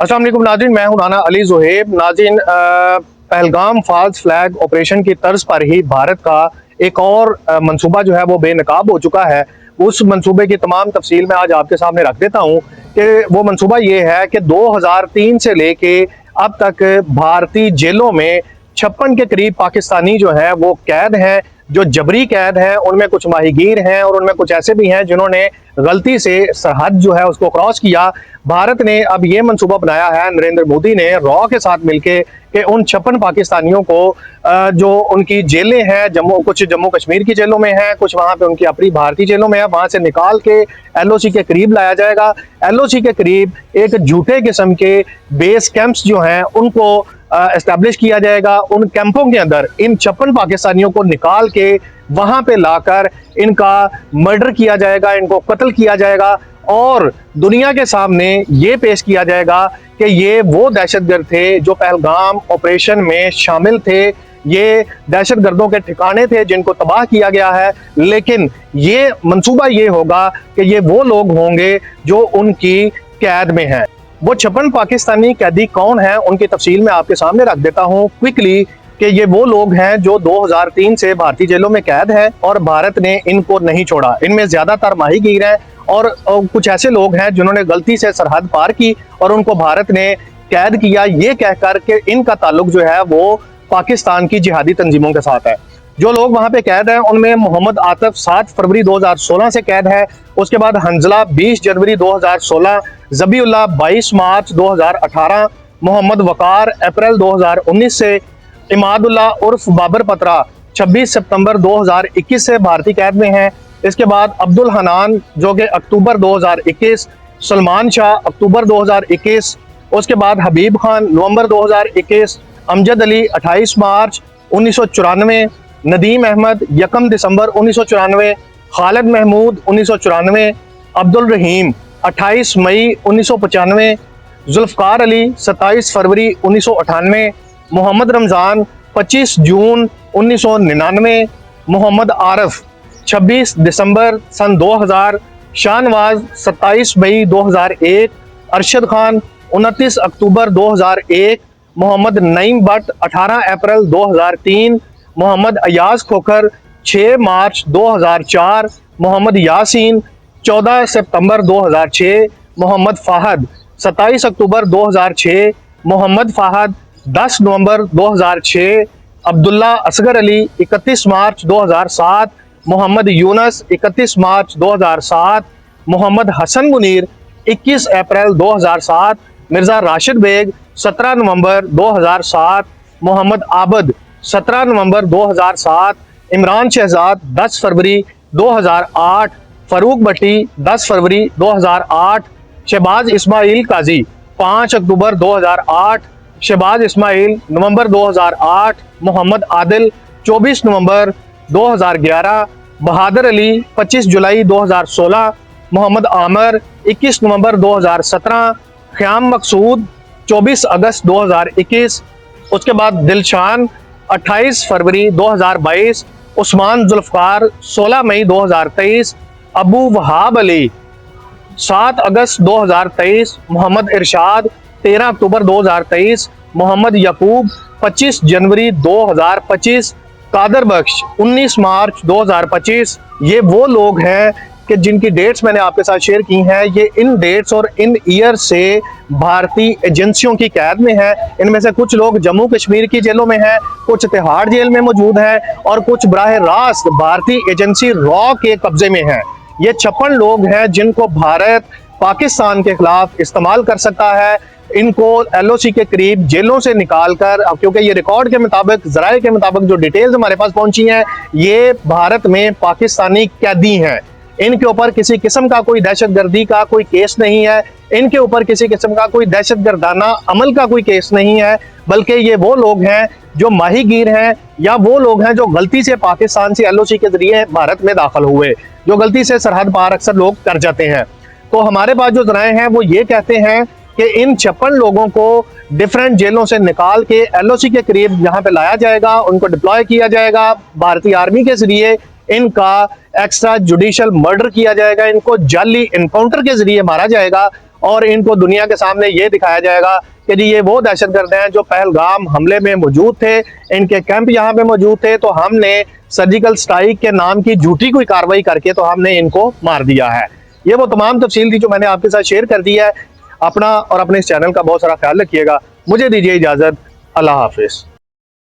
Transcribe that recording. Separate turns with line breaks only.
अस्सलाम वालेकुम नाज़रीन, मैं हूं राना अली ज़ुहैब। नाज़रीन, पहलगाम फॉल्स फ्लैग ऑपरेशन की तर्ज पर ही भारत का एक और मंसूबा जो है वो बेनकाब हो चुका है। उस मंसूबे की तमाम तफसील मैं आज आपके सामने रख देता हूं कि वो मंसूबा ये है कि 2003 से लेके अब तक भारतीय जेलों में 56 के करीब पाकिस्तानी जो हैं वो कैद हैं, जो जबरी कैद हैं। उनमें कुछ माहीगीर हैं और उनमें कुछ ऐसे भी हैं जिन्होंने गलती से सरहद जो है उसको क्रॉस किया। भारत ने अब ये मंसूबा बनाया है, नरेंद्र मोदी ने रॉ के साथ मिलके, कि उन 56 पाकिस्तानियों को जो उनकी जेलें हैं, कुछ जम्मू कश्मीर की जेलों में हैं, कुछ वहाँ पे उनकी अपनी भारतीय जेलों में है, वहाँ से निकाल के एलओसी के करीब लाया जाएगा। एलओसी के करीब एक झूठे किस्म के बेस कैंप्स जो हैं उनको एस्टैब्लिश किया जाएगा। उन कैंपों के अंदर इन 56 पाकिस्तानियों को निकाल के वहां पे लाकर इनका मर्डर किया जाएगा, इनको कत्ल किया जाएगा और दुनिया के सामने ये पेश किया जाएगा कि ये वो दहशतगर्द थे जो पहलगाम ऑपरेशन में शामिल थे। ये दहशतगर्दों के ठिकाने थे जिनको तबाह किया गया है। लेकिन ये मंसूबा ये होगा कि ये वो लोग होंगे जो उनकी कैद में हैं। वो 56 पाकिस्तानी कैदी कौन हैं, उनकी तफसील मैं आपके सामने रख देता हूँ क्विकली, कि ये वो लोग हैं जो 2003 से भारतीय जेलों में कैद हैं और भारत ने इनको नहीं छोड़ा। इनमें ज्यादातर माहीगीर हैं और कुछ ऐसे लोग हैं जिन्होंने गलती से सरहद पार की और उनको भारत ने कैद किया, ये कहकर के इनका ताल्लुक जो है वो पाकिस्तान की जिहादी तंजीमों के साथ है। जो लोग वहां पे कैद हैं उनमें मोहम्मद आतिफ 7 फरवरी 2016 से कैद है। उसके बाद हंजला 20 जनवरी 2016, जबीउल्लाह 22 मार्च 2018, मोहम्मद वकार अप्रैल 2019 से, इमादुल्लाह उर्फ बाबर पत्रा 26 सितंबर 2021 से भारतीय कैद में हैं। इसके बाद अब्दुल हनान जो कि अक्टूबर 2021, सलमान शाह अक्टूबर 2021, उसके बाद हबीब खान नवंबर 2021, अमजद अली 28 मार्च 1994, नदीम अहमद 1 दिसंबर 1994, खालिद महमूद 1994, अब्दुल रहीम 28 मई 1995, जुल्फकार अली 27 फरवरी 1998, मोहम्मद रमज़ान 25 जून 1999, मोहम्मद आरफ 26 दिसंबर सन 2000, शाहनवाज 27 मई 2001, अरशद खान 29 अक्टूबर 2001, मोहम्मद नईम भट्ट 18 अप्रैल 2003, मोहम्मद अयाज खोखर 6 मार्च 2004, मोहम्मद यासीन 14 सितंबर 2006, मोहम्मद फाहद 27 अक्टूबर 2006, मोहम्मद फाहद 10 नवंबर 2006, अब्दुल्ला असगर अली 31 मार्च 2007, मोहम्मद यूनस 31 मार्च 2007, मोहम्मद हसन मुनीर 21 अप्रैल 2007, मिर्जा राशिद बेग 17 नवंबर 2007, मोहम्मद आबद 17 नवंबर 2007, इमरान शहजाद 10 फरवरी 2008, फरूक भट्टी 10 फरवरी 2008, शहबाज इस्माइल काजी 5 अक्टूबर 2008, शहबाज इस्माइल नवंबर 2008, मोहम्मद आदिल 24 नवंबर 2011, बहादुर अली 25 जुलाई 2016, मोहम्मद आमर 21 नवंबर 2017, ख्याम मकसूद 24 अगस्त 2021, उसके बाद दिलशान 28 फरवरी 2022, उस्मान जुल्फकार 16 मई 2023, अबू वहाब अली 7 अगस्त 2023, मोहम्मद इरशाद 13 अक्टूबर 2023, मोहम्मद यकूब 25 जनवरी 2025, कादर बख्श 19 मार्च 2025। ये वो लोग हैं कि जिनकी डेट्स मैंने आपके साथ शेयर की हैं। ये इन डेट्स और इन ईयर से भारतीय एजेंसियों की कैद में है। इनमें से कुछ लोग जम्मू कश्मीर की जेलों में हैं, कुछ तिहाड़ जेल में मौजूद हैं और कुछ बराह रास्त भारतीय एजेंसी रॉ के कब्जे में हैं। ये 56 लोग हैं जिनको भारत पाकिस्तान के खिलाफ इस्तेमाल कर सकता है। इनको एलओसी के करीब जेलों से निकाल कर, क्योंकि ये रिकॉर्ड के मुताबिक, जराये के मुताबिक जो डिटेल्स हमारे पास पहुंची हैं, ये भारत में पाकिस्तानी कैदी हैं। इनके ऊपर किसी किस्म का कोई दहशतगर्दी का कोई केस नहीं है, इनके ऊपर किसी किस्म का कोई दहशतगर्दाना अमल का कोई केस नहीं है, बल्कि ये वो लोग हैं जो माहीगीर हैं या वो लोग हैं जो गलती से पाकिस्तान से एलओसी के जरिए भारत में दाखिल हुए, जो गलती से सरहद पार अक्सर लोग कर जाते हैं। तो हमारे पास जो जराये हैं वो ये कहते हैं कि इन 56 लोगों को डिफरेंट जेलों से निकाल के एलओसी के करीब यहाँ पे लाया जाएगा, उनको डिप्लॉय किया जाएगा भारतीय आर्मी के जरिए, इनका एक्स्ट्रा जुडिशियल मर्डर किया जाएगा, इनको जाली इनकाउंटर के जरिए मारा जाएगा और इनको दुनिया के सामने ये दिखाया जाएगा कि जी ये वो दहशतगर्द हैं जो पहलगाम हमले में मौजूद थे, इनके कैंप यहाँ पे मौजूद थे, तो हमने सर्जिकल स्ट्राइक के नाम की झूठी कोई कार्रवाई करके तो हमने इनको मार दिया है। ये वो तमाम तफसील थी जो मैंने आपके साथ शेयर कर दी है। अपना और अपने इस चैनल का बहुत सारा ख्याल रखिएगा। मुझे दीजिए इजाज़त। अल्लाह हाफिज़।